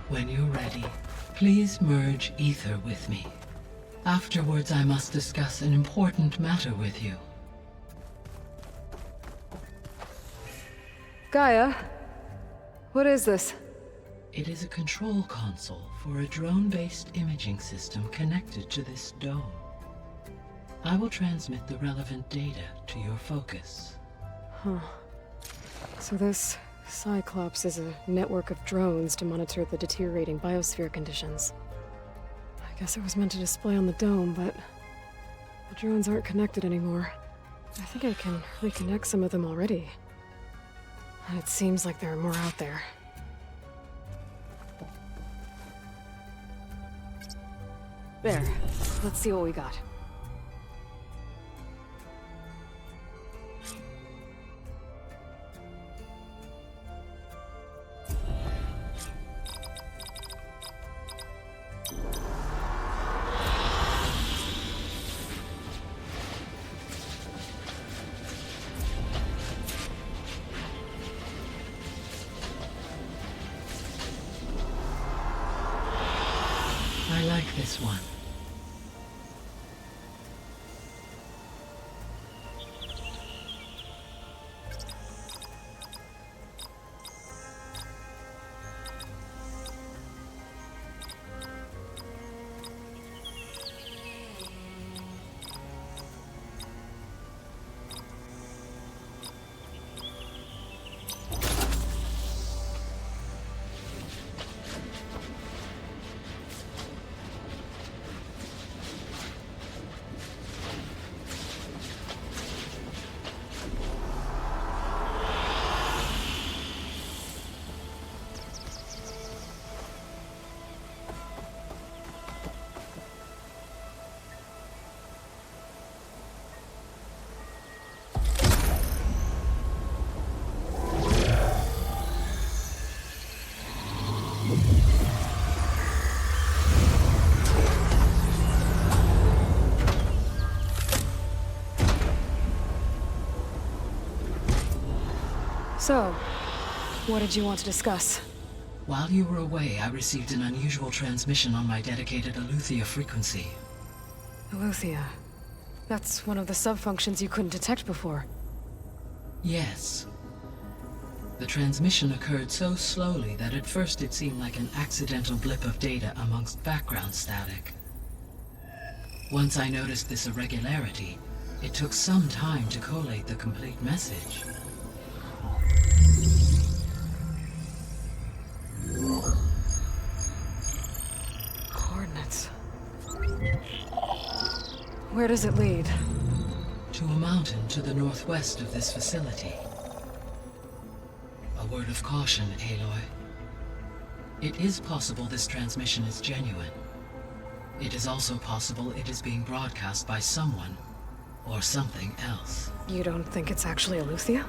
When you're ready, please merge ether with me. Afterwards, I must discuss an important matter with you. Gaia, what is this? It is a control console for a drone-based imaging system connected to this dome. I will transmit the relevant data to your focus. Huh. So this Cyclops is a network of drones to monitor the deteriorating biosphere conditions. I guess it was meant to display on the dome, but the drones aren't connected anymore. I think I can reconnect some of them already. And it seems like there are more out there. There. Let's see what we got. I like this one. So, what did you want to discuss? While you were away, I received an unusual transmission on my dedicated Eleuthia frequency. Eleuthia. That's one of the sub-functions you couldn't detect before. Yes. The transmission occurred so slowly that at first it seemed like an accidental blip of data amongst background static. Once I noticed this irregularity, it took some time to collate the complete message. Coordinates. Where does it lead? To a mountain to the northwest of this facility. A word of caution, Aloy. It is possible this transmission is genuine. It is also possible it is being broadcast by someone or something else. You don't think it's actually Eleuthia?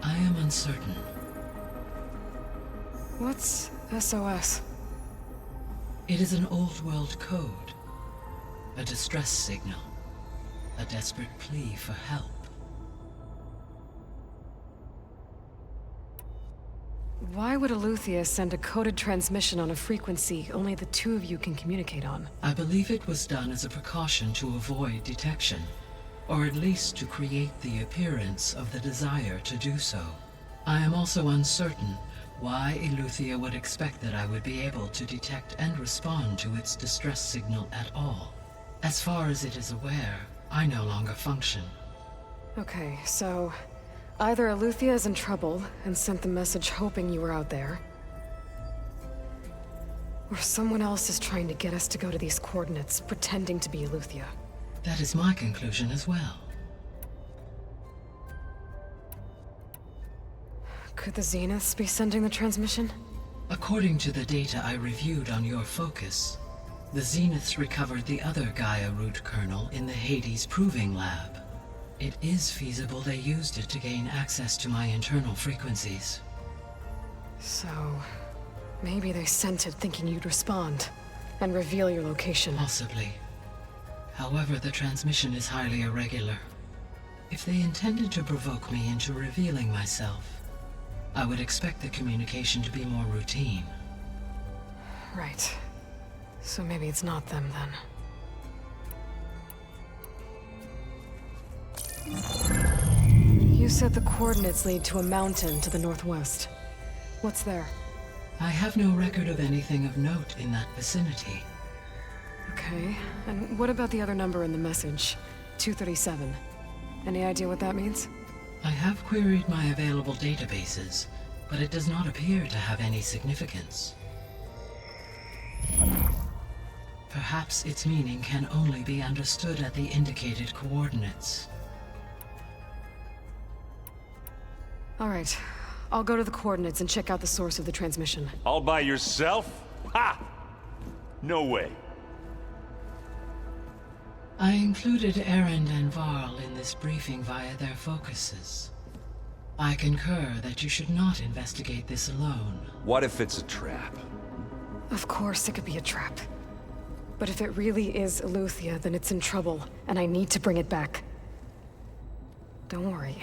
I am uncertain. What's SOS? It is an old-world code. A distress signal. A desperate plea for help. Why would Eleuthia send a coded transmission on a frequency only the two of you can communicate on? I believe it was done as a precaution to avoid detection, or at least to create the appearance of the desire to do so. I am also uncertain why Eleuthia would expect that I would be able to detect and respond to its distress signal at all. As far as it is aware, I no longer function. Okay, so either Eleuthia is in trouble and sent the message hoping you were out there, or someone else is trying to get us to go to these coordinates pretending to be Eleuthia. That is my conclusion as well. Could the Zeniths be sending the transmission? According to the data I reviewed on your focus, the Zeniths recovered the other Gaia root kernel in the Hades Proving Lab. It is feasible they used it to gain access to my internal frequencies. So, maybe they sent it thinking you'd respond and reveal your location. Possibly. However, the transmission is highly irregular. If they intended to provoke me into revealing myself, I would expect the communication to be more routine. Right. So maybe it's not them then. You said the coordinates lead to a mountain to the northwest. What's there? I have no record of anything of note in that vicinity. Okay, and what about the other number in the message? 237. Any idea what that means? I have queried my available databases, but it does not appear to have any significance. Perhaps its meaning can only be understood at the indicated coordinates. All right, I'll go to the coordinates and check out the source of the transmission. All by yourself? Ha! No way. I included Erend and Varl in this briefing via their focuses. I concur that you should not investigate this alone. What if it's a trap? Of course it could be a trap. But if it really is Eleuthia, then it's in trouble, and I need to bring it back. Don't worry.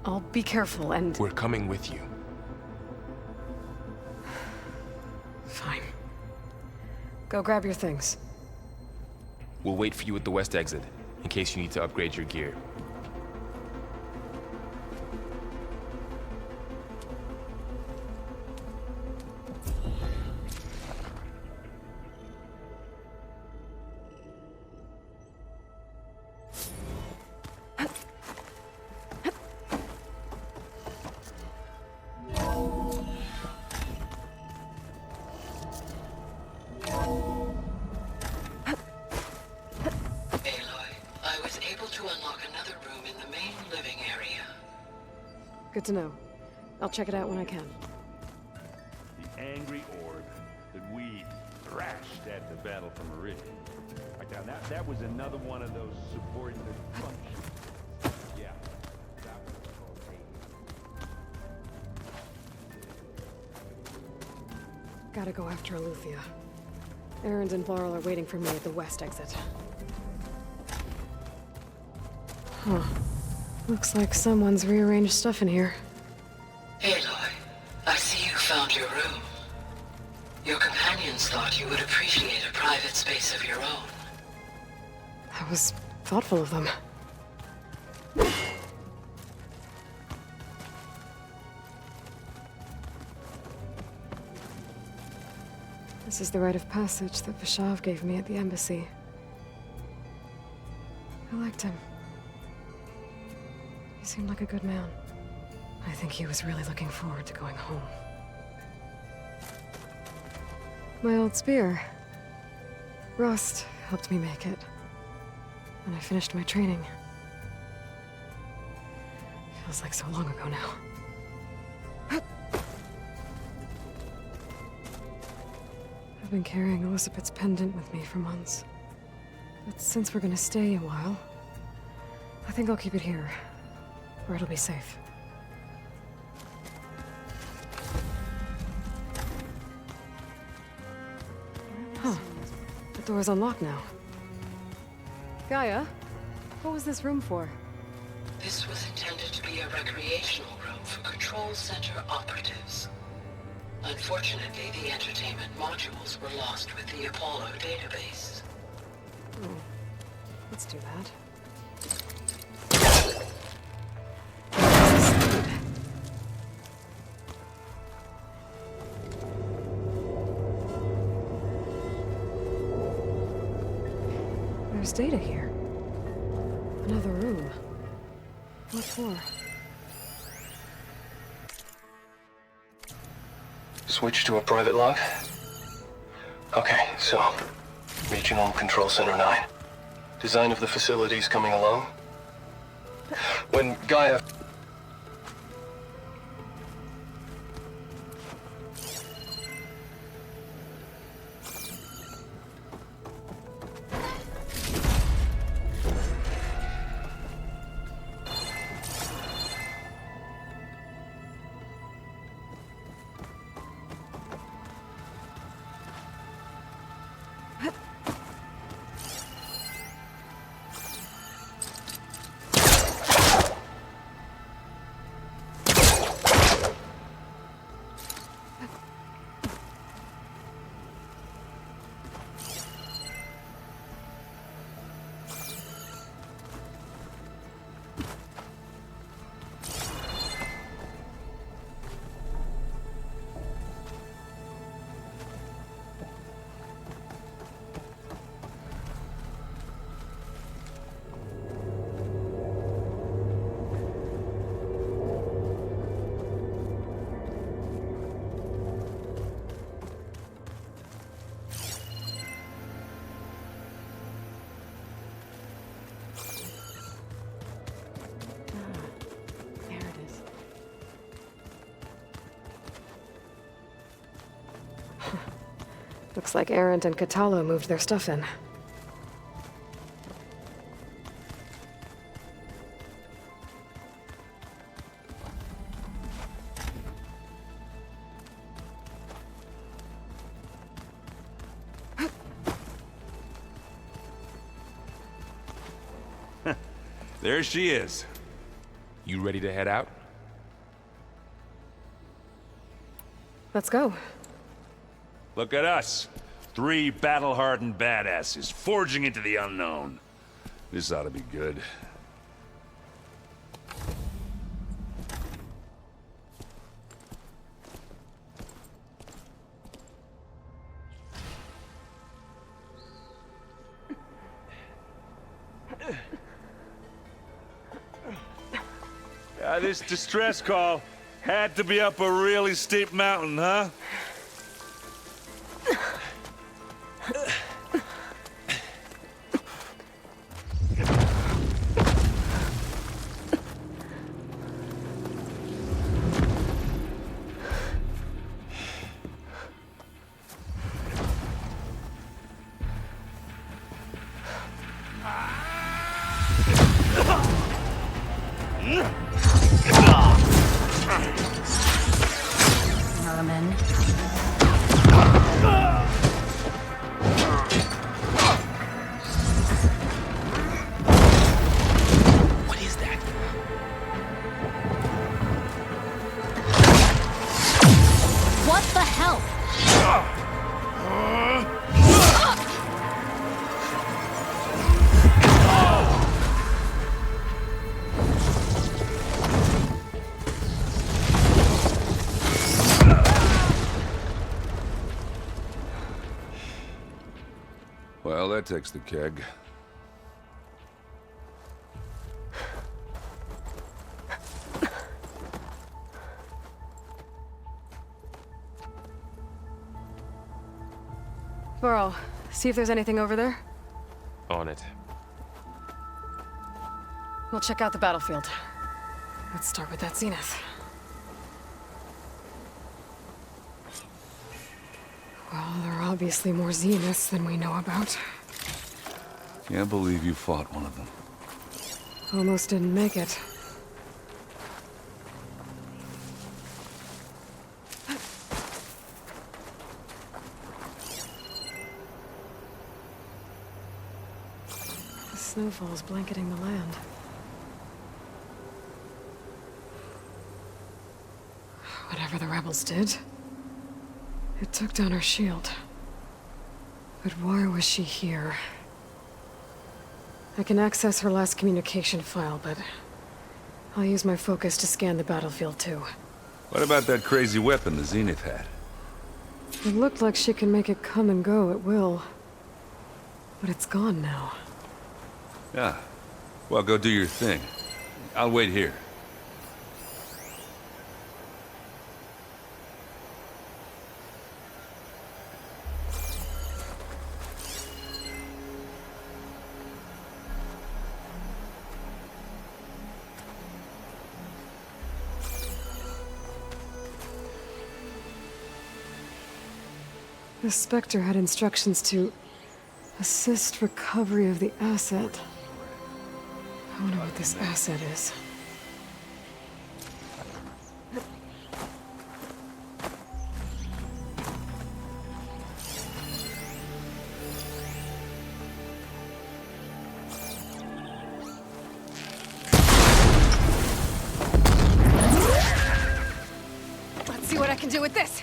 I'll be careful and... We're coming with you. Fine. Go grab your things. We'll wait for you at the west exit, in case you need to upgrade your gear. Good to know. I'll check it out when I can. The angry orb that we thrashed at the Battle for Meridian. Now that was another one of those subordinate functions. Yeah. That was called Hades. Gotta go after Eleuthia. Erend and Varl are waiting for me at the west exit. Huh. Looks like someone's rearranged stuff in here. Aloy, I see you found your room. Your companions thought you would appreciate a private space of your own. That was thoughtful of them. This is the rite of passage that Vishav gave me at the embassy. I liked him. He seemed like a good man. I think he was really looking forward to going home. My old spear. Rust helped me make it. When I finished my training. Feels like so long ago now. I've been carrying Elizabeth's pendant with me for months. But since we're gonna stay a while, I think I'll keep it here. Where it'll be safe. Huh. The door's unlocked now. Gaia, what was this room for? This was intended to be a recreational room for Control Center operatives. Unfortunately, the entertainment modules were lost with the Apollo database. Oh. Let's do that. There's data here. Another room. What for? Switch to a private log? Okay, so... Regional Control Center 9. Design of the facilities coming along? When Gaia... Looks like Arendt and Catalo moved their stuff in. There she is. You ready to head out? Let's go. Look at us. 3 battle-hardened badasses forging into the unknown. This ought to be good. This distress call had to be up a really steep mountain, huh? Merman. What is that? What the hell? Well, that takes the keg. Burl, see if there's anything over there. On it. We'll check out the battlefield. Let's start with that zenith. Well, there are obviously more zeniths than we know about. Can't believe you fought one of them. Almost didn't make it. The snowfall's blanketing the land. Whatever the rebels did, it took down her shield. But why was she here? I can access her last communication file, but I'll use my focus to scan the battlefield too. What about that crazy weapon the Zenith had? It looked like she can make it come and go at will. But it's gone now. Yeah. Well, go do your thing. I'll wait here. The Spectre had instructions to assist recovery of the asset. I wonder what this asset is. Let's see what I can do with this.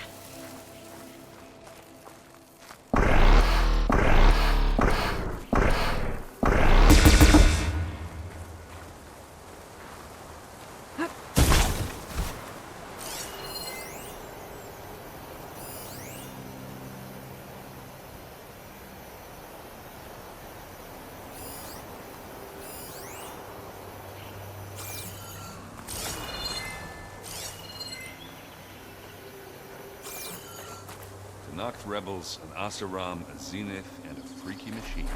The Noct rebels, an Asaram, a Zenith, and a freaky machine.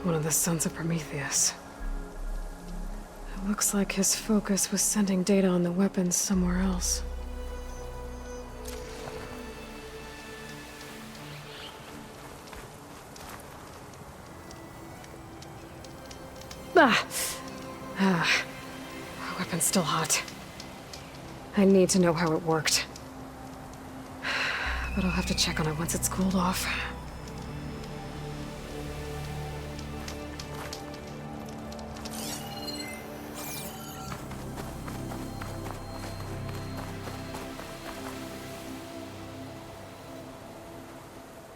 One of the sons of Prometheus. It looks like his focus was sending data on the weapons somewhere else. Our weapon's still hot. I need to know how it worked. But I'll have to check on it once it's cooled off.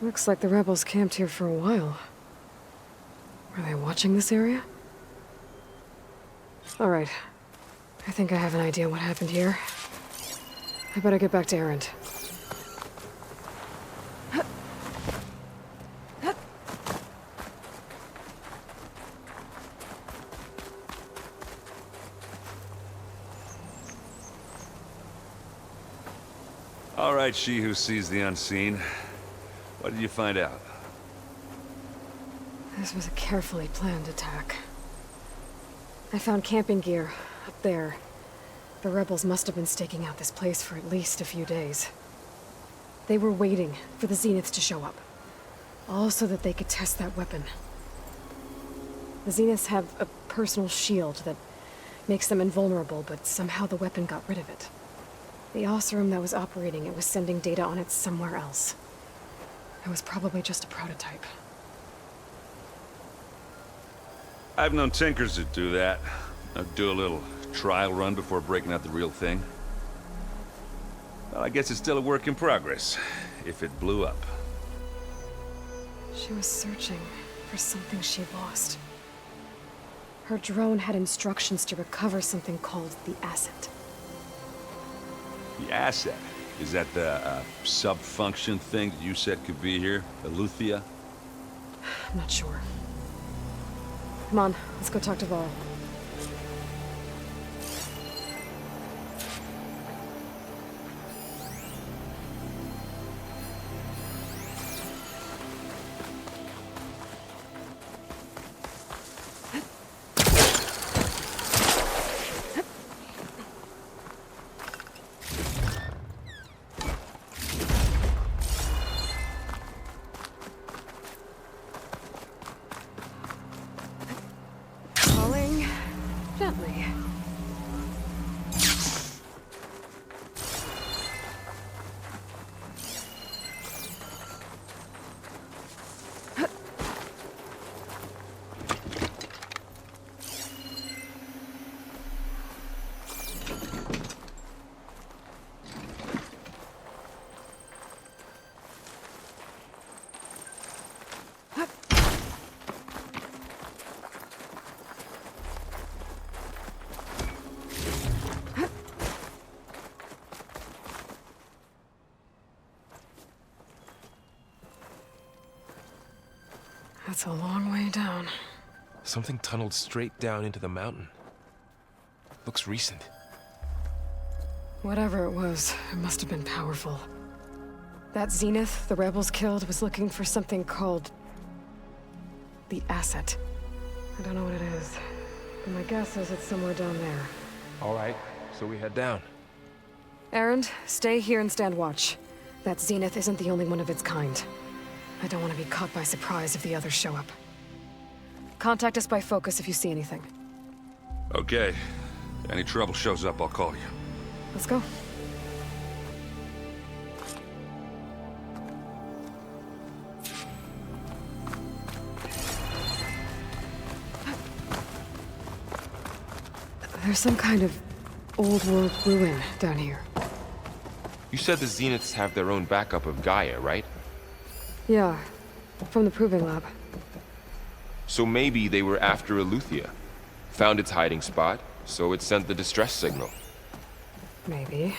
Looks like the rebels camped here for a while. Were they watching this area? All right. I think I have an idea what happened here. I better get back to Erend. All right, she who sees the unseen. What did you find out? This was a carefully planned attack. I found camping gear up there. The rebels must have been staking out this place for at least a few days. They were waiting for the Zeniths to show up. All so that they could test that weapon. The Zeniths have a personal shield that makes them invulnerable, but somehow the weapon got rid of it. The Oseram that was operating it was sending data on it somewhere else. It was probably just a prototype. I've known tinkers that do that. Do a little trial run before breaking out the real thing. Well, I guess it's still a work in progress, if it blew up. She was searching for something she lost. Her drone had instructions to recover something called the asset. The asset? Is that the sub-function thing that you said could be here? Eleuthia? I'm not sure. Come on, let's go talk to Varl. Gently. That's a long way down. Something tunneled straight down into the mountain. Looks recent. Whatever it was, it must have been powerful. That Zenith the rebels killed was looking for something called the asset. I don't know what it is, but my guess is it's somewhere down there. All right, so we head down. Erend, stay here and stand watch. That Zenith isn't the only one of its kind. I don't want to be caught by surprise if the others show up. Contact us by focus if you see anything. Okay. Any trouble shows up, I'll call you. Let's go. There's some kind of old-world ruin down here. You said the Zeniths have their own backup of Gaia, right? Yeah, from the Proving Lab. So maybe they were after Eleuthia. Found its hiding spot, so it sent the distress signal. Maybe.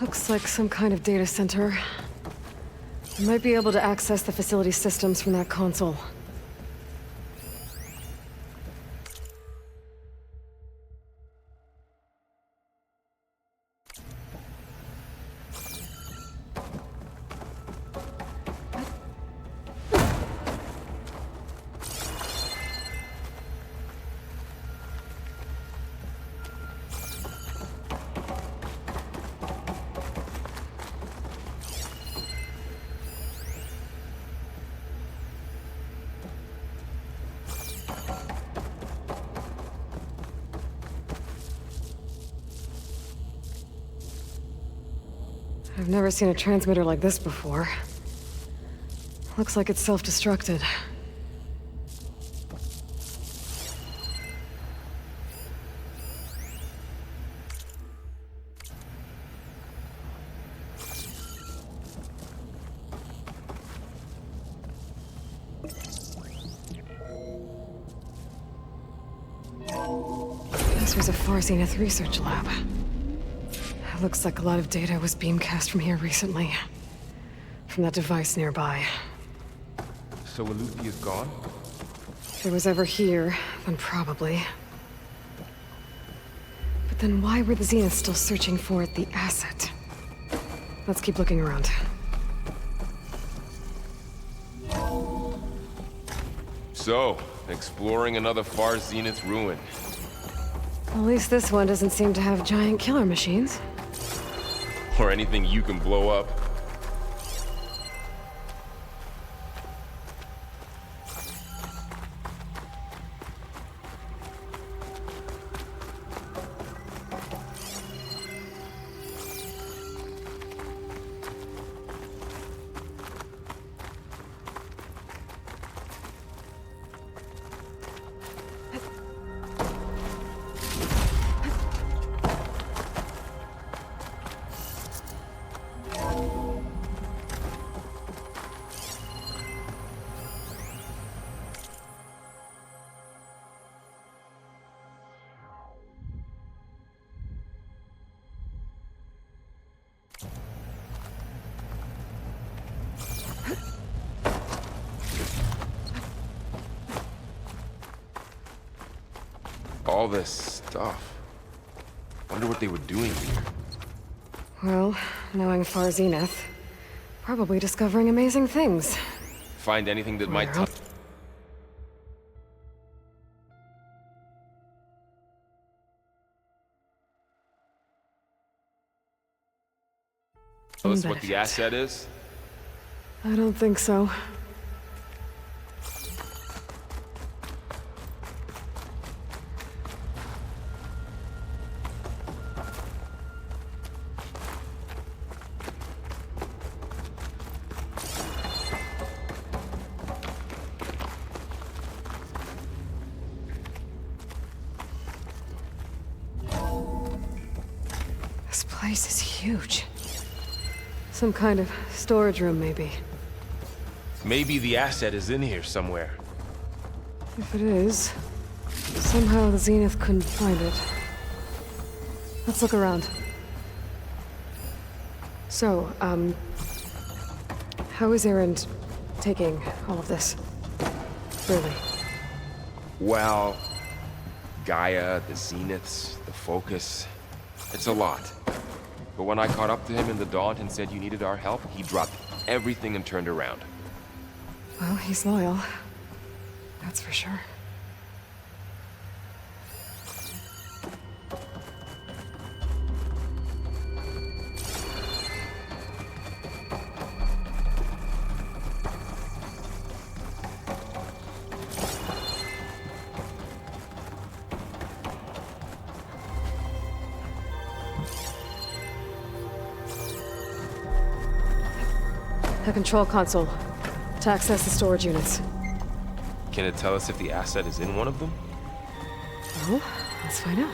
Looks like some kind of data center. I might be able to access the facility systems from that console. I've never seen a transmitter like this before. Looks like it's self-destructed. This was a Far Zenith research lab. Looks like a lot of data was beamcast from here recently. From that device nearby. So Eluthia's gone? If it was ever here, then probably. But then why were the Zeniths still searching for the asset? Let's keep looking around. So, exploring another Far Zenith ruin. At least this one doesn't seem to have giant killer machines. Or anything you can blow up. All this stuff. Wonder what they were doing here. Well, knowing Far Zenith, probably discovering amazing things. Find anything that might tell. Tell us what the asset is? I don't think so. This place is huge. Some kind of storage room, maybe. Maybe the asset is in here somewhere. If it is, somehow the Zenith couldn't find it. Let's look around. So, how is Erend taking all of this? Really? Well, Gaia, the Zeniths, the Focus. It's a lot. But when I caught up to him in the Daunt and said you needed our help, he dropped everything and turned around. Well, he's loyal. That's for sure. The control console. To access the storage units. Can it tell us if the asset is in one of them? Well, let's find out.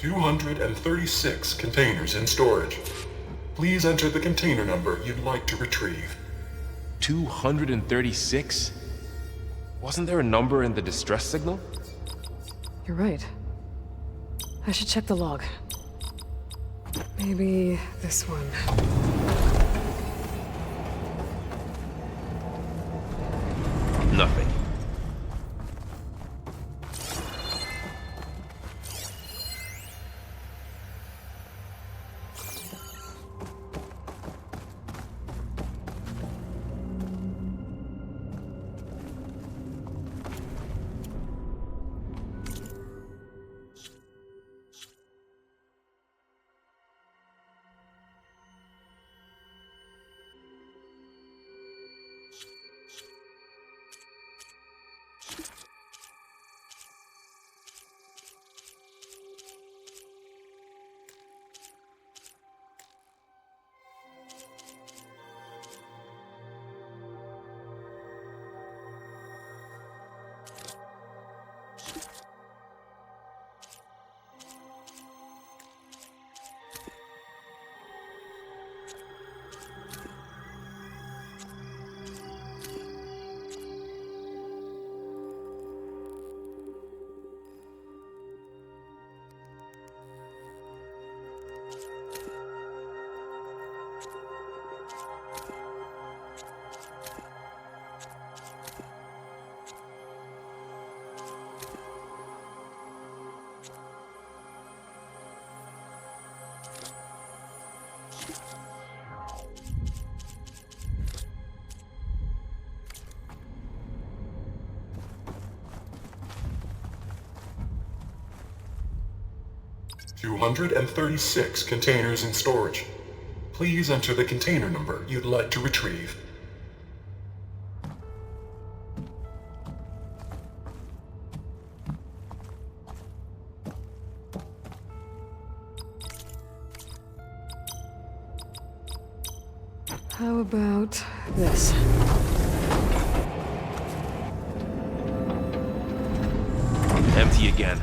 236 containers in storage. Please enter the container number you'd like to retrieve. 236? Wasn't there a number in the distress signal? You're right. I should check the log. Maybe this one. Nothing. $236 containers in storage. Please enter the container number you'd like to retrieve. How about this? Empty again.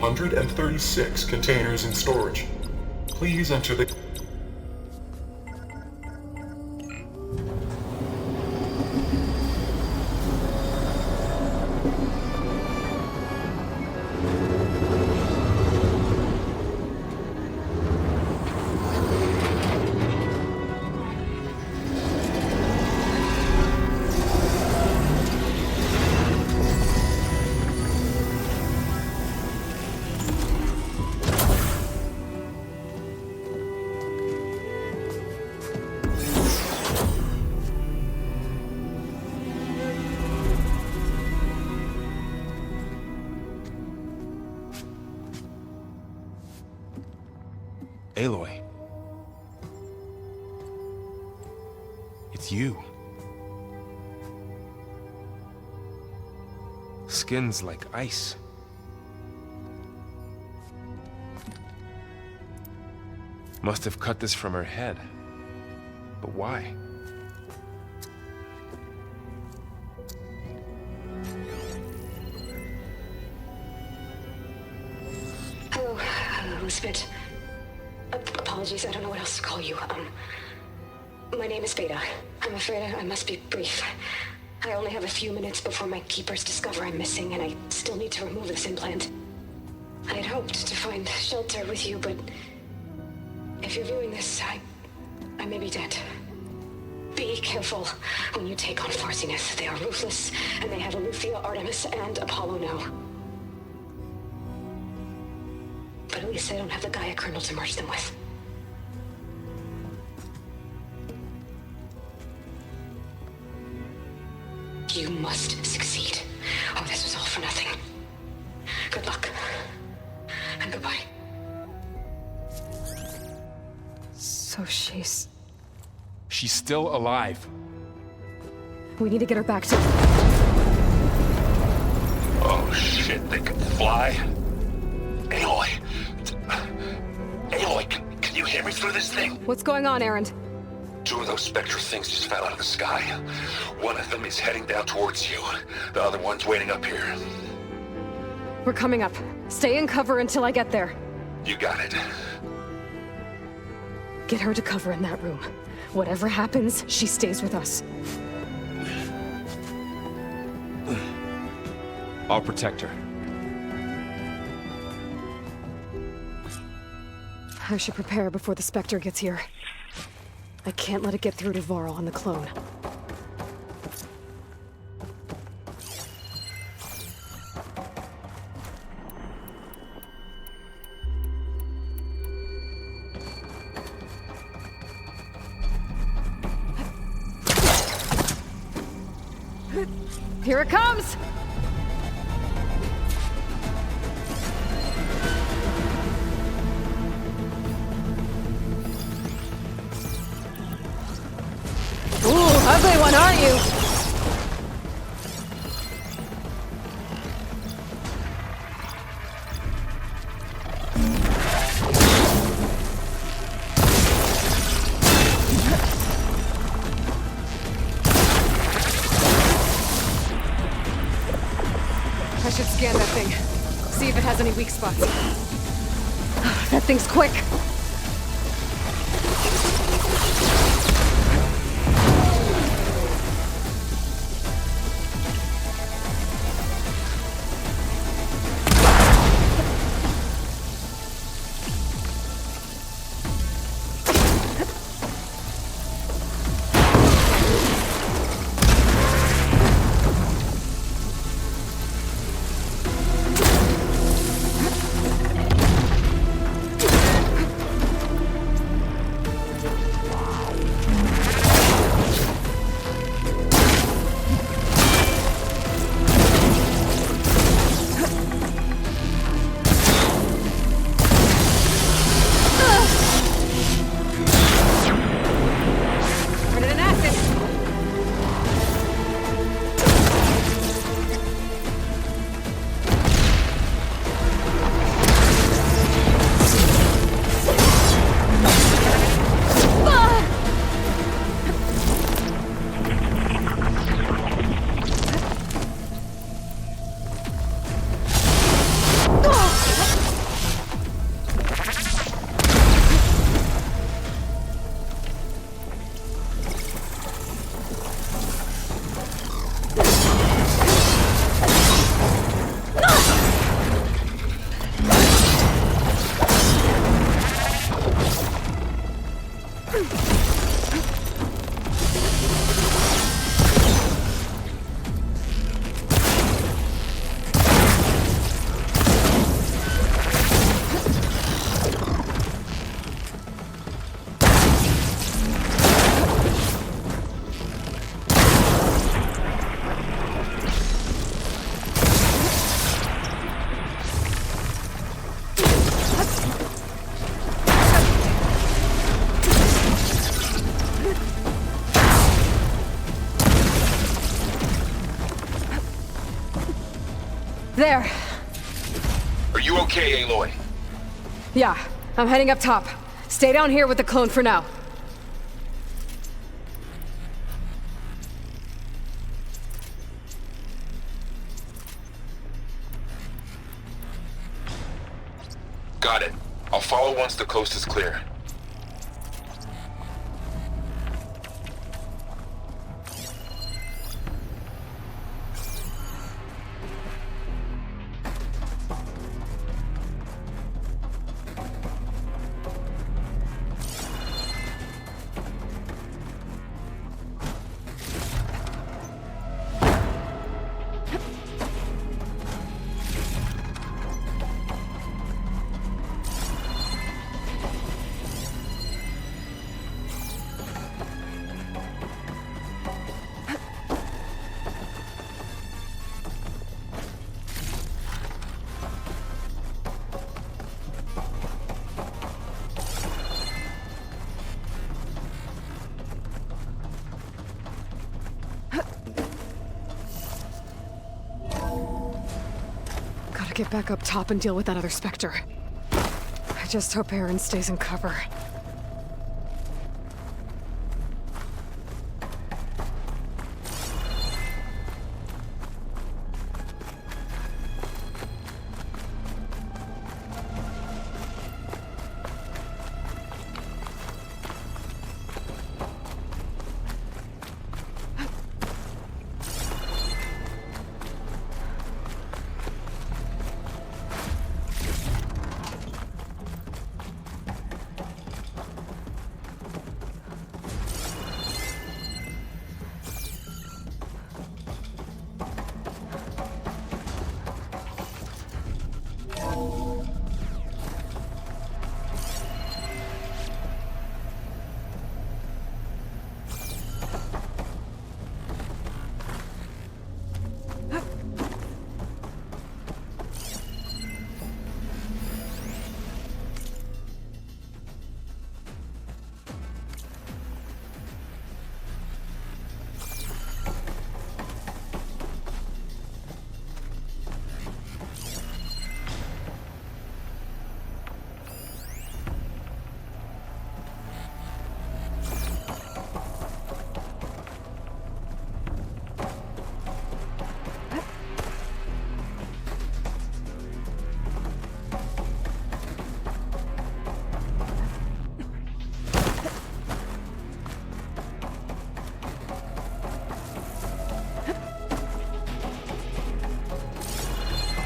236 containers in storage. Please enter the... Aloy. It's you. Skin's like ice. Must have cut this from her head. But why? Hello, Miss Viet. Apologies, I don't know what else to call you. My name is Beta. I'm afraid I must be brief. I only have a few minutes before my keepers discover I'm missing, and I still need to remove this implant. I had hoped to find shelter with you, but if you're viewing this, I may be dead. Be careful when you take on Far Zenith. They are ruthless, and they have Eleuthia, Artemis, and Apollo now. But at least I don't have the Gaia kernel to merge them with. You must succeed. Oh, this was all for nothing. Good luck. And goodbye. So she's... She's still alive. We need to get her back to... Oh shit, they can fly? Aloy! Aloy, can you hear me through this thing? What's going on, Erend? 2 of those spectral things just fell out of the sky. One of them is heading down towards you. The other one's waiting up here. We're coming up. Stay in cover until I get there. You got it. Get her to cover in that room. Whatever happens, she stays with us. I'll protect her. I should prepare before the Spectre gets here. I can't let it get through to Varl on the clone. Here it comes! Ooh, ugly one, aren't you? I should scan that thing. See if it has any weak spots. That thing's quick. There. Are you okay, Aloy? Yeah, I'm heading up top. Stay down here with the clone for now. Got it. I'll follow once the coast is clear. Gotta get back up top and deal with that other Spectre. I just hope Aaron stays in cover.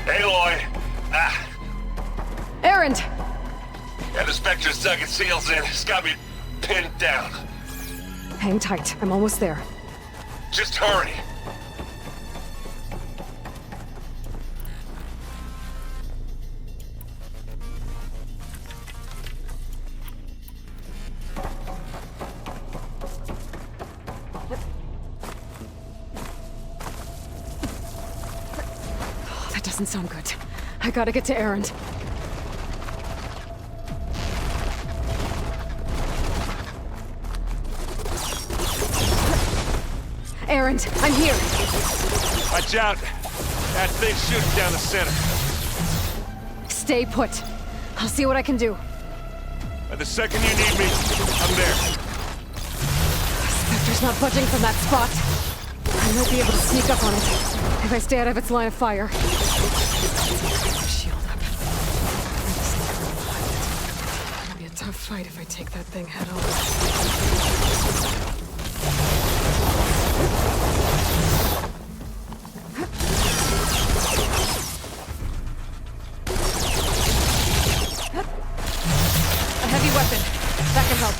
Aloy! Aaron! Yeah, the Spectre's dug its heels in. It's got me pinned down. Hang tight, I'm almost there. Just hurry. That doesn't sound good. I gotta get to Aaron. Aaron, I'm here. Watch out! That thing's shooting down the center. Stay put. I'll see what I can do. The second you need me, I'm there. Spectre's not budging from that spot. I might be able to sneak up on it if I stay out of its line of fire. Shield up. It'll be a tough fight if I take that thing head on. A heavy weapon. That can help.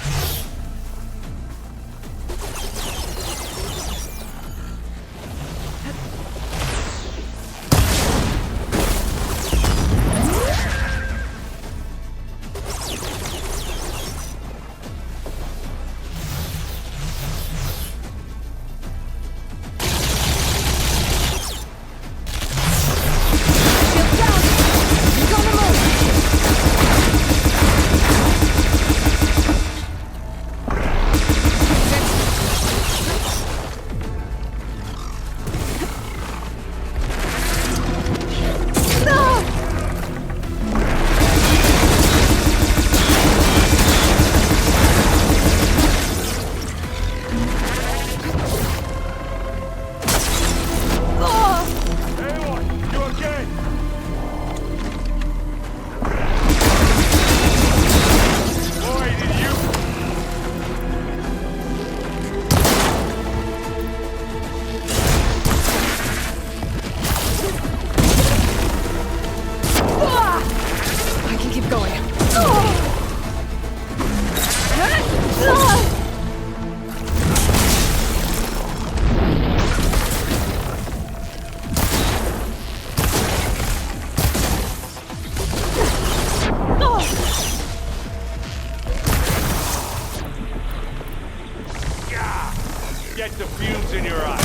Forget the fumes in your eyes.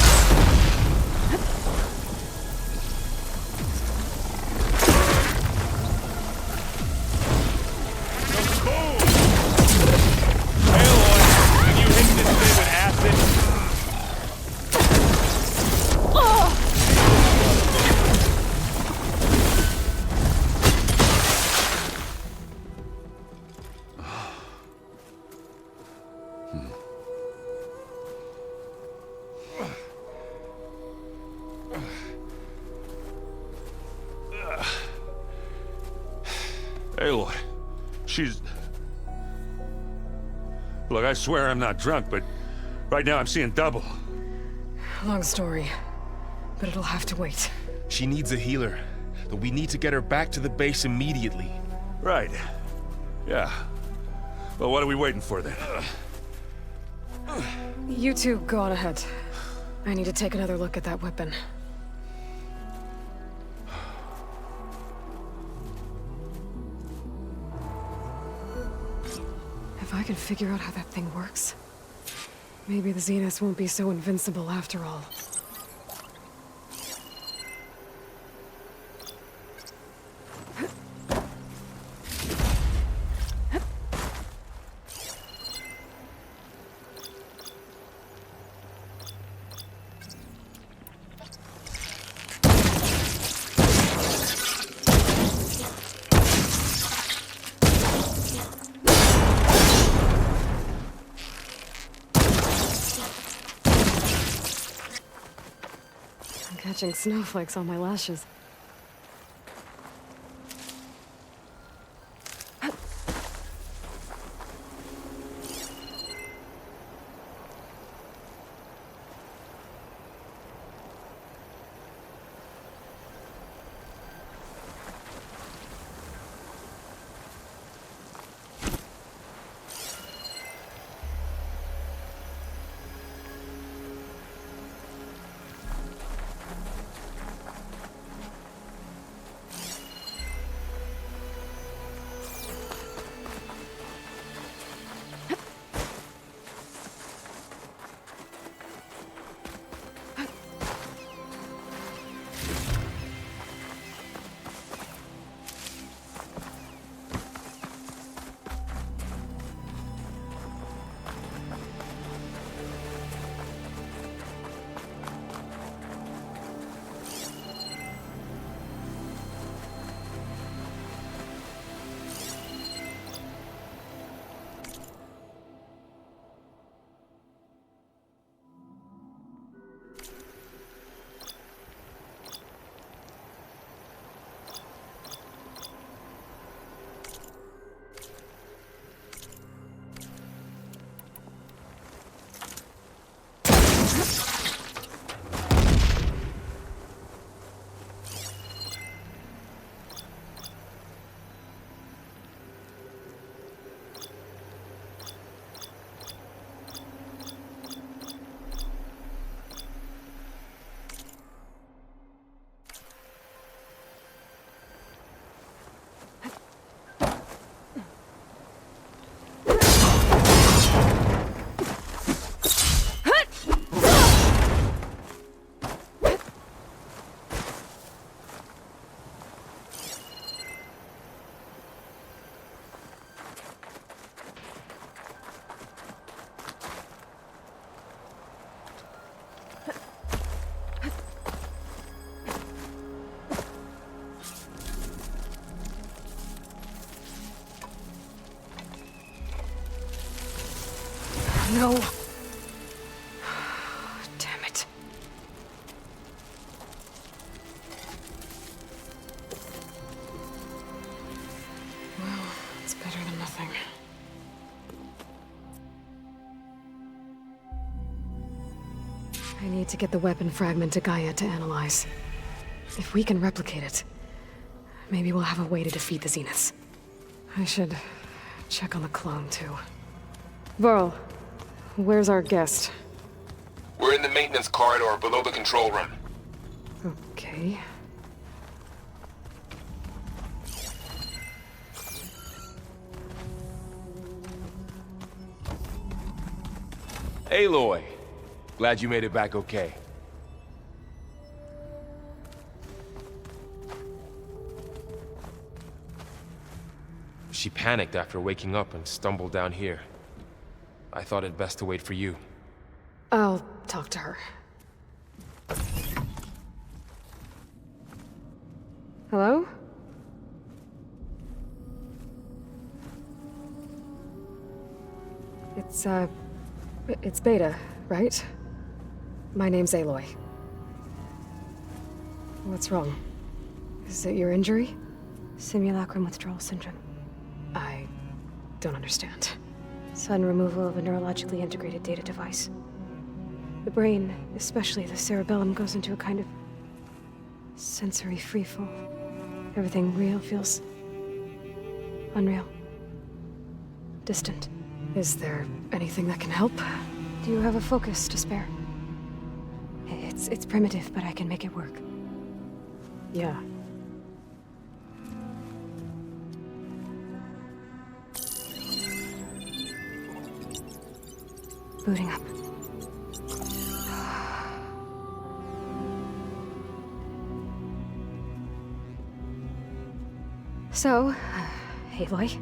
Aloy, she's... Look, I swear I'm not drunk, but right now I'm seeing double. Long story, but it'll have to wait. She needs a healer, but we need to get her back to the base immediately. Right. Yeah. Well, what are we waiting for then? You two go on ahead. I need to take another look at that weapon. If I can figure out how that thing works, maybe the Zeniths won't be so invincible after all. Catching snowflakes on my lashes. No. Damn it. Well, it's better than nothing. I need to get the weapon fragment to Gaia to analyze. If we can replicate it, maybe we'll have a way to defeat the Zeniths. I should check on the clone, too. Varl, where's our guest? We're in the maintenance corridor below the control room. Okay. Aloy, Glad you made it back okay. She panicked after waking up and stumbled down here. I thought it best to wait for you. I'll talk to her. Hello? It's Beta, right? My name's Aloy. What's wrong? Is it your injury? Simulacrum withdrawal syndrome. I don't understand. Sudden removal of a neurologically integrated data device. The brain, especially the cerebellum, goes into a kind of sensory freefall. Everything real feels unreal. Distant. Is there anything that can help? Do you have a focus to spare? It's primitive, but I can make it work. Yeah. Booting up. So, Aloy,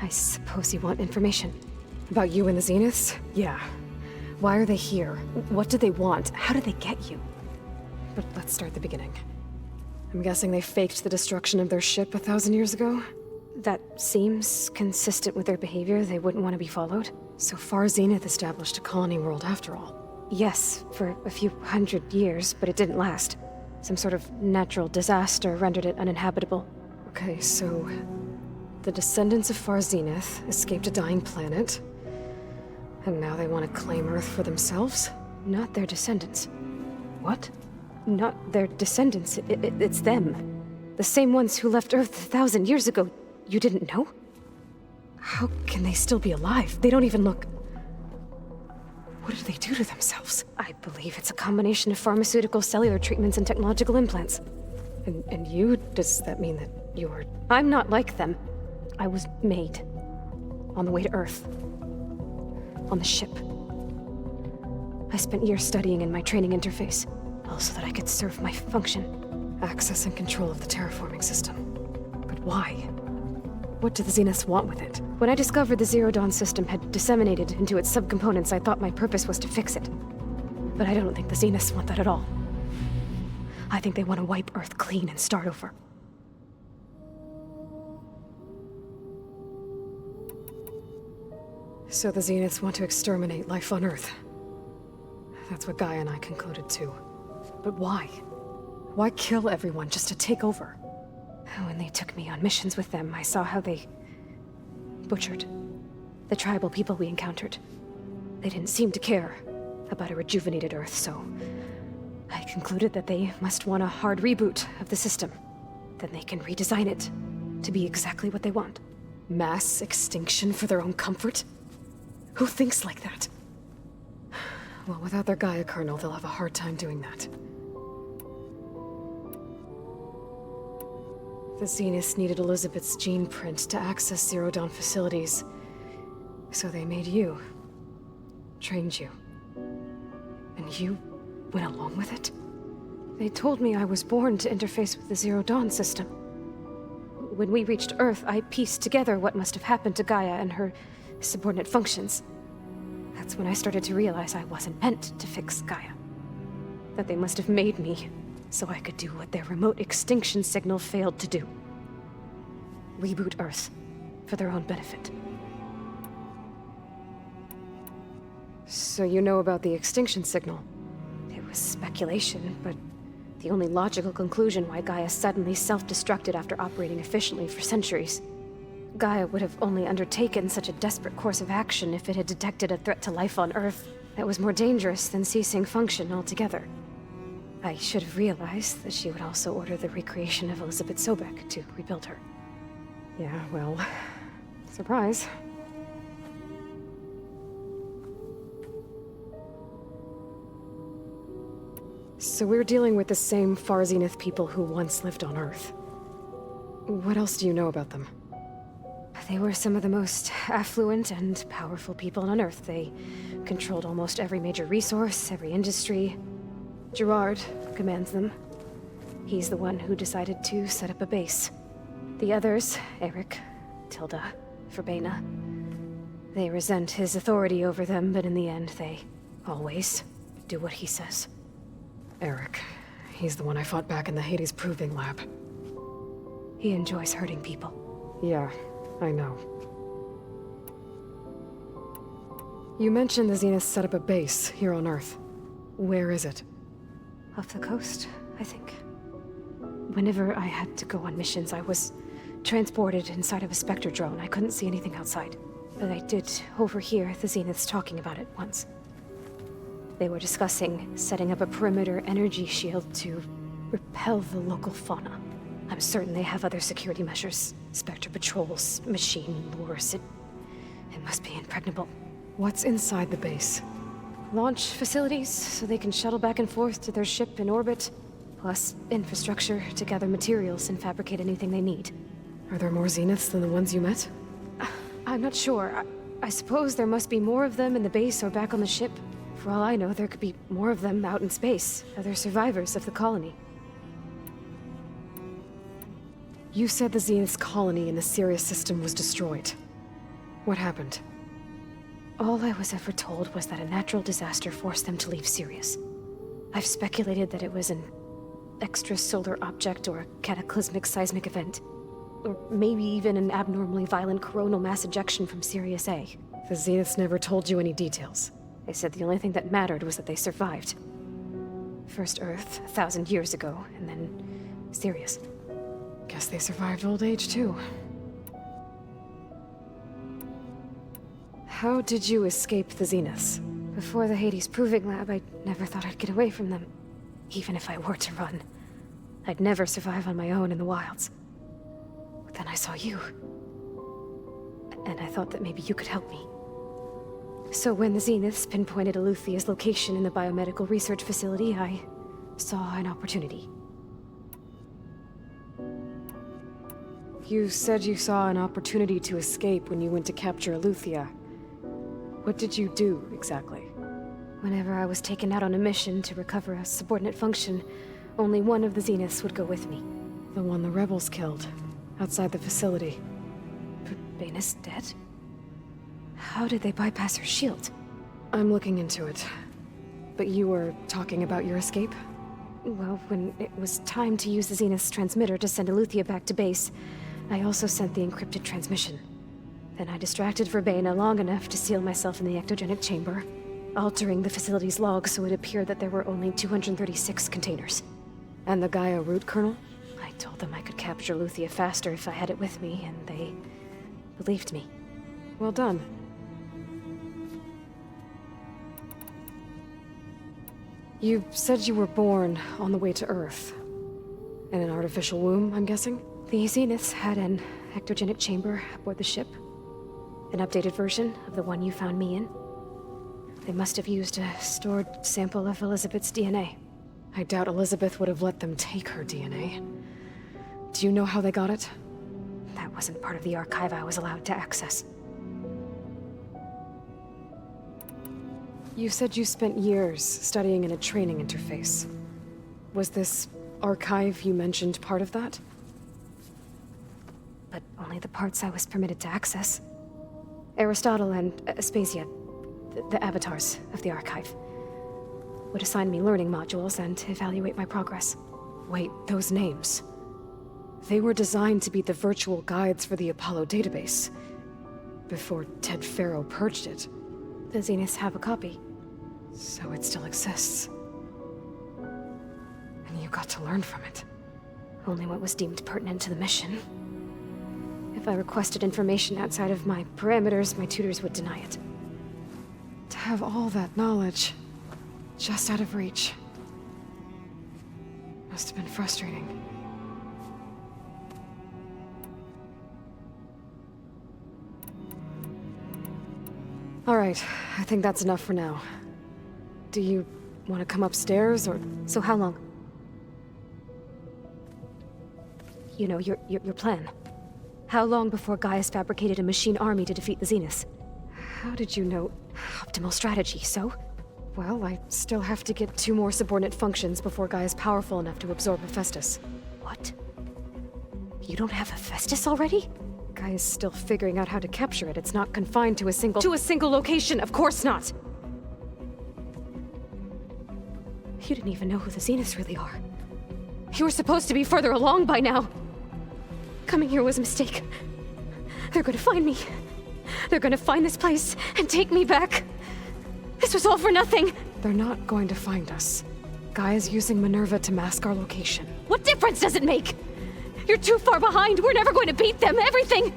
I suppose you want information. About you and the Zeniths? Yeah. Why are they here? What do they want? How did they get you? But let's start at the beginning. I'm guessing they faked the destruction of their ship 1,000 years ago? That seems consistent with their behavior. They wouldn't want to be followed. So far, Zenith established a colony world after all. Yes, for a few hundred years, but it didn't last. Some sort of natural disaster rendered it uninhabitable. Okay, so the descendants of Far Zenith escaped a dying planet, and now they want to claim Earth for themselves? Not their descendants. What? Not their descendants. It's them. The same ones who left Earth 1,000 years ago. You didn't know? How can they still be alive? They don't even look... What did they do to themselves? I believe it's a combination of pharmaceutical, cellular treatments, and technological implants. And you? Does that mean that you're... I'm not like them. I was made. On the way to Earth. On the ship. I spent years studying in my training interface, all so that I could serve my function. Access and control of the terraforming system. But why? What do the Zeniths want with it? When I discovered the Zero Dawn system had disseminated into its subcomponents, I thought my purpose was to fix it. But I don't think the Zeniths want that at all. I think they want to wipe Earth clean and start over. So the Zeniths want to exterminate life on Earth. That's what Gaia and I concluded too. But why? Why kill everyone just to take over? When they took me on missions with them, I saw how they butchered the tribal people we encountered. They didn't seem to care about a rejuvenated Earth, so I concluded that they must want a hard reboot of the system. Then they can redesign it to be exactly what they want. Mass extinction for their own comfort? Who thinks like that? Well, without their Gaia kernel, they'll have a hard time doing that. The Zeniths needed Elizabeth's gene print to access Zero Dawn facilities. So they made you. Trained you. And you went along with it? They told me I was born to interface with the Zero Dawn system. When we reached Earth, I pieced together what must have happened to Gaia and her subordinate functions. That's when I started to realize I wasn't meant to fix Gaia. That they must have made me so I could do what their remote extinction signal failed to do. Reboot Earth for their own benefit. So you know about the extinction signal? It was speculation, but the only logical conclusion why Gaia suddenly self-destructed after operating efficiently for centuries. Gaia would have only undertaken such a desperate course of action if it had detected a threat to life on Earth that was more dangerous than ceasing function altogether. I should have realized that she would also order the recreation of Elizabeth Sobek to rebuild her. Yeah, well, surprise. So we're dealing with the same Far Zenith people who once lived on Earth. What else do you know about them? They were some of the most affluent and powerful people on Earth. They controlled almost every major resource, every industry. Gerard commands them. He's the one who decided to set up a base. The others, Eric, Tilda, Verbena, they resent his authority over them, but in the end, they always do what he says. Eric. He's the one I fought back in the Hades Proving Lab. He enjoys hurting people. Yeah, I know. You mentioned the Zeniths set up a base here on Earth. Where is it? Off the coast, I think. Whenever I had to go on missions, I was transported inside of a Spectre drone. I couldn't see anything outside. But I did overhear the Zeniths talking about it once. They were discussing setting up a perimeter energy shield to repel the local fauna. I'm certain they have other security measures. Spectre patrols, machine lures. It must be impregnable. What's inside the base? Launch facilities, so they can shuttle back and forth to their ship in orbit. Plus infrastructure to gather materials and fabricate anything they need. Are there more Zeniths than the ones you met? I'm not sure. I suppose there must be more of them in the base or back on the ship. For all I know, there could be more of them out in space. Other survivors of the colony. You said the Zenith's colony in the Sirius system was destroyed. What happened? All I was ever told was that a natural disaster forced them to leave Sirius. I've speculated that it was an extrasolar object or a cataclysmic seismic event. Or maybe even an abnormally violent coronal mass ejection from Sirius A. The Zeniths never told you any details. They said the only thing that mattered was that they survived. First Earth, 1,000 years ago, and then Sirius. Guess they survived old age, too. How did you escape the Zeniths? Before the Hades Proving Lab, I never thought I'd get away from them. Even if I were to run. I'd never survive on my own in the wilds. But then I saw you. And I thought that maybe you could help me. So when the Zeniths pinpointed Eluthia's location in the biomedical research facility, I saw an opportunity. You said you saw an opportunity to escape when you went to capture Eluthia. What did you do, exactly? Whenever I was taken out on a mission to recover a subordinate function, only one of the Zeniths would go with me. The one the rebels killed, outside the facility. Verbena's dead? How did they bypass her shield? I'm looking into it. But you were talking about your escape? Well, when it was time to use the Zenith's transmitter to send Eluthia back to base, I also sent the encrypted transmission. Then I distracted Verbena long enough to seal myself in the ectogenic chamber, altering the facility's logs so it appeared that there were only 236 containers. And the Gaia root kernel? I told them I could capture Eluthia faster if I had it with me, and they believed me. Well done. You said you were born on the way to Earth. In an artificial womb, I'm guessing? The Zeniths had an ectogenic chamber aboard the ship. An updated version of the one you found me in. They must have used a stored sample of Elizabeth's DNA. I doubt Elizabeth would have let them take her DNA. Do you know how they got it? That wasn't part of the archive I was allowed to access. You said you spent years studying in a training interface. Was this archive you mentioned part of that? But only the parts I was permitted to access. Aristotle and Aspasia, the avatars of the archive, would assign me learning modules and evaluate my progress. Wait, those names. They were designed to be the virtual guides for the Apollo database. Before Ted Faro purged it. The Zeniths have a copy. So it still exists. And you got to learn from it. Only what was deemed pertinent to the mission. If I requested information outside of my parameters, my tutors would deny it. To have all that knowledge, just out of reach. Must have been frustrating. All right, I think that's enough for now. Do you want to come upstairs, or... So how long? You know, your plan. How long before Gaius fabricated a machine army to defeat the Zeniths? How did you know? Optimal strategy, so? Well, I still have to get 2 more subordinate functions before Gaia's powerful enough to absorb Hephaestus. What? You don't have Hephaestus already? Gaia's still figuring out how to capture it. It's not confined to a single location, of course not! You didn't even know who the Zeniths really are. You were supposed to be further along by now. Coming here was a mistake. They're gonna find me. They're gonna find this place and take me back. This was all for nothing. They're not going to find us. Gaia's using Minerva to mask our location. What difference does it make? You're too far behind. We're never going to beat them. Everything.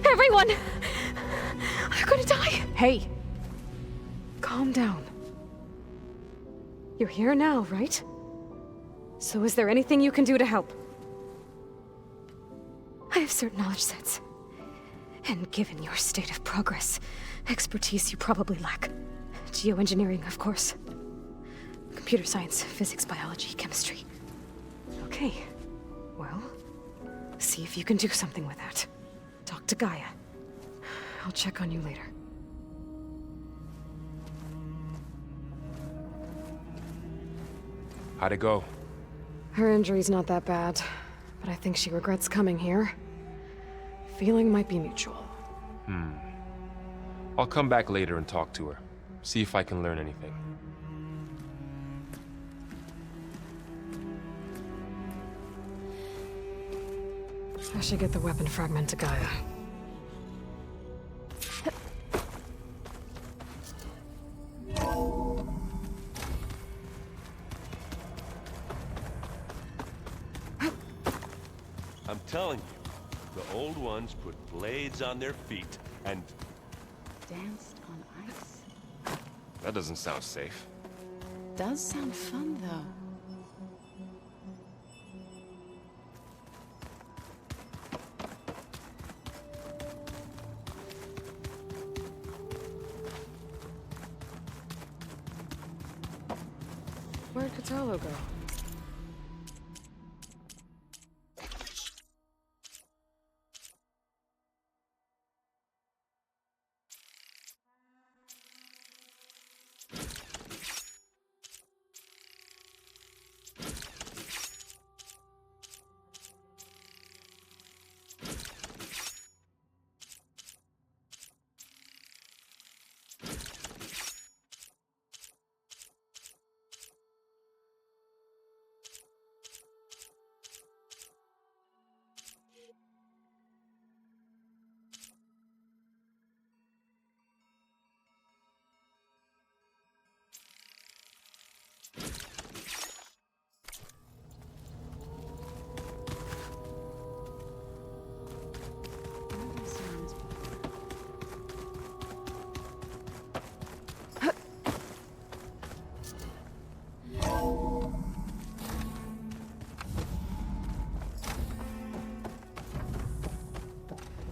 Everyone. They're gonna die. Hey. Calm down. You're here now, right? So is there anything you can do to help? I have certain knowledge sets. And given your state of progress, expertise you probably lack. Geoengineering, of course. Computer science, physics, biology, chemistry. Okay. Well, see if you can do something with that. Talk to Gaia. I'll check on you later. How'd it go? Her injury's not that bad, but I think she regrets coming here. Feeling might be mutual. I'll come back later and talk to her. See if I can learn anything. I should get the weapon fragment to Gaia. I'm telling you, the old ones put blades on their feet and... Danced on ice? That doesn't sound safe. Does sound fun, though. Where'd Catalo go?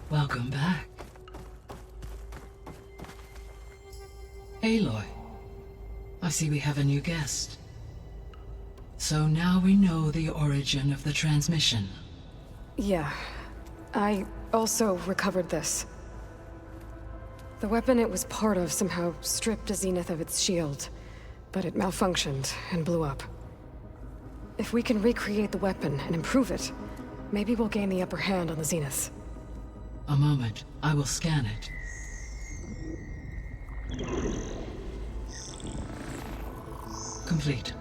Welcome back. Aloy, I see we have a new guest. So now we know the origin of the transmission. Yeah. I also recovered this. The weapon it was part of somehow stripped a Zenith of its shield, but it malfunctioned and blew up. If we can recreate the weapon and improve it, maybe we'll gain the upper hand on the Zeniths. A moment, I will scan it. Complete.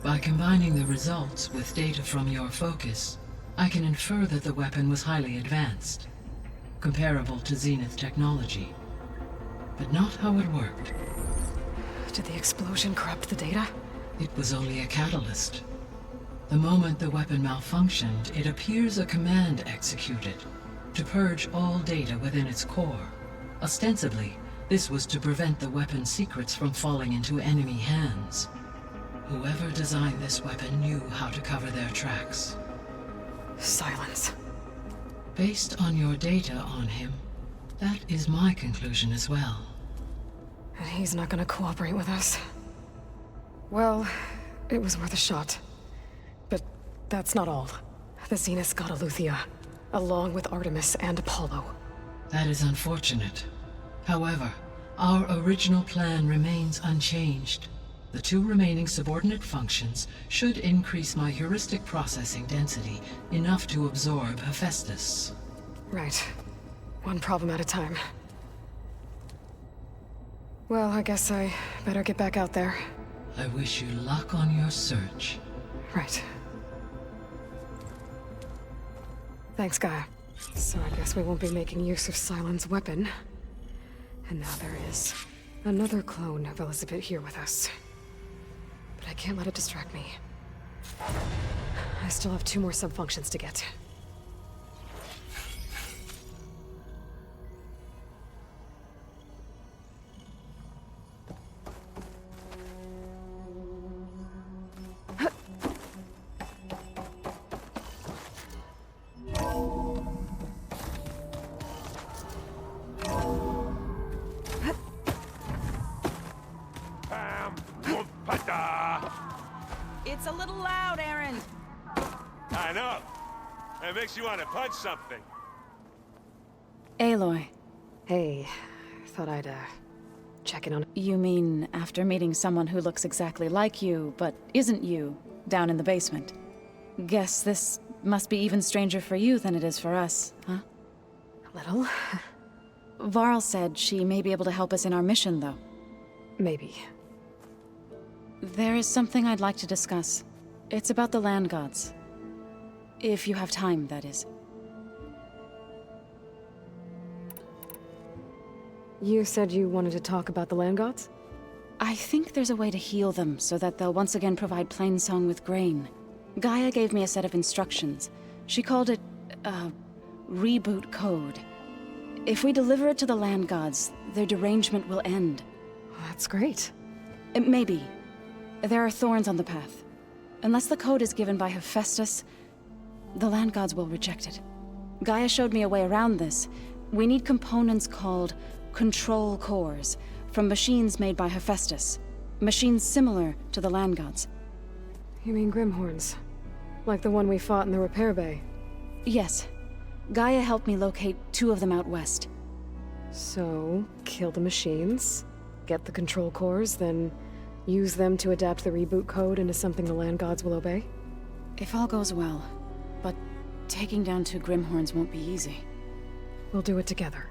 By combining the results with data from your focus, I can infer that the weapon was highly advanced, comparable to Zenith technology, but not how it worked. Did the explosion corrupt the data? It was only a catalyst. The moment the weapon malfunctioned, it appears a command executed to purge all data within its core. Ostensibly, this was to prevent the weapon's secrets from falling into enemy hands. Whoever designed this weapon knew how to cover their tracks. Silence. Based on your data on him, that is my conclusion as well. And he's not gonna cooperate with us. Well, it was worth a shot. But that's not all. The Zeniths got Eleuthia. along with Artemis and Apollo. That is unfortunate. However, our original plan remains unchanged. The 2 remaining subordinate functions should increase my heuristic processing density enough to absorb Hephaestus. Right. One problem at a time. Well, I guess I better get back out there. I wish you luck on your search. Right. Thanks, Gaia. So I guess we won't be making use of Cylon's weapon. And now there is another clone of Elizabeth here with us. But I can't let it distract me. I still have 2 more sub-functions to get. It's a little loud, Aaron. I know. It makes you want to punch something. Aloy, Hey, thought I'd, check in on... you mean after meeting someone who looks exactly like you, but isn't you, down in the basement? Guess this must be even stranger for you than it is for us, huh? A little? Varl said she may be able to help us in our mission, though. Maybe. There is something I'd like to discuss. It's about the land gods. If you have time, that is. You said you wanted to talk about the land gods? I think there's a way to heal them so that they'll once again provide Plainsong with grain. Gaia gave me a set of instructions. She called it, reboot code. If we deliver it to the land gods, their derangement will end. That's great. Maybe. There are thorns on the path. Unless the code is given by Hephaestus, the land gods will reject it. Gaia showed me a way around this. We need components called control cores from machines made by Hephaestus. Machines similar to the land gods. You mean Grimhorns? Like the one we fought in the repair bay? Yes. Gaia helped me locate 2 of them out west. So, kill the machines, get the control cores, then use them to adapt the reboot code into something the land gods will obey? If all goes well. But taking down 2 Grimhorns won't be easy. We'll do it together.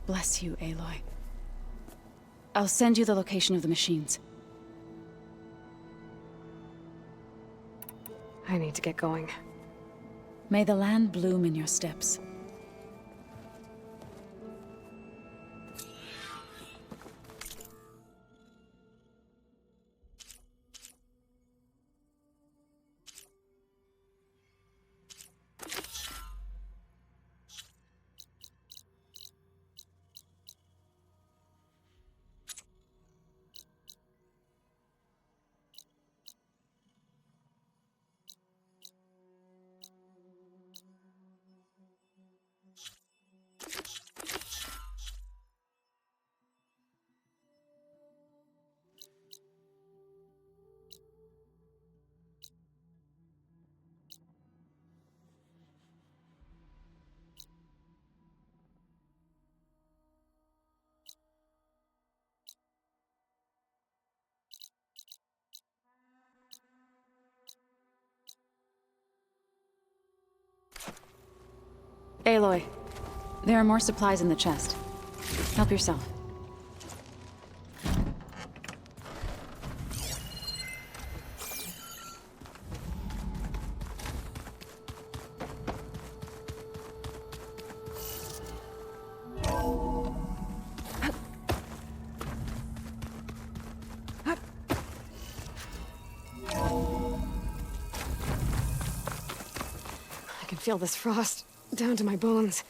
Bless you, Aloy. I'll send you the location of the machines. I need to get going. May the land bloom in your steps. Aloy, there are more supplies in the chest. Help yourself. I can feel this frost down to my bones.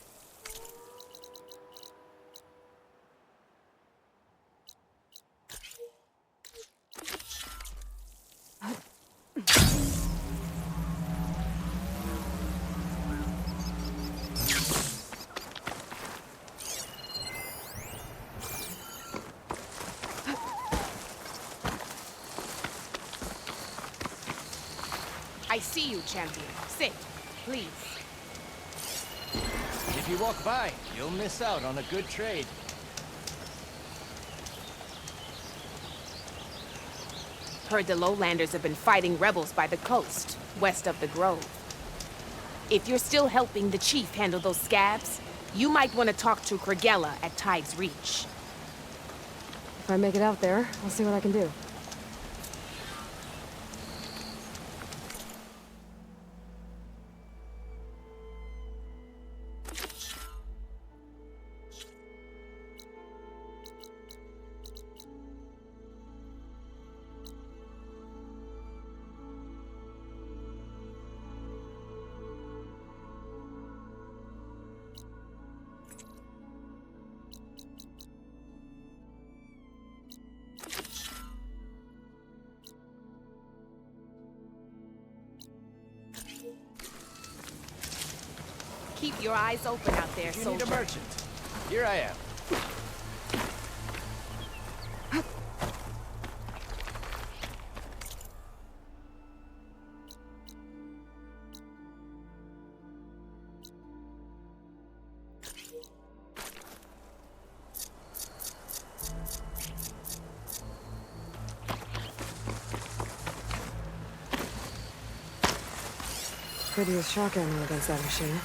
I see you, champion. Sit, please. If you walk by, you'll miss out on a good trade. Heard the lowlanders have been fighting rebels by the coast, west of the Grove. If you're still helping the chief handle those scabs, you might want to talk to Kragella at Tide's Reach. If I make it out there, I'll see what I can do. Keep your eyes open out there, You need soldier. a merchant. Here I am. Could use shock ammo against that machine.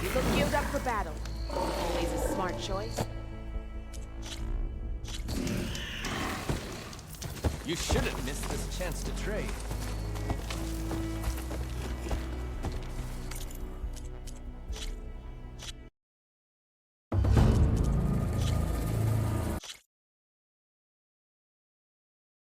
You look geared up for battle. Always a smart choice. You shouldn't miss this chance to trade.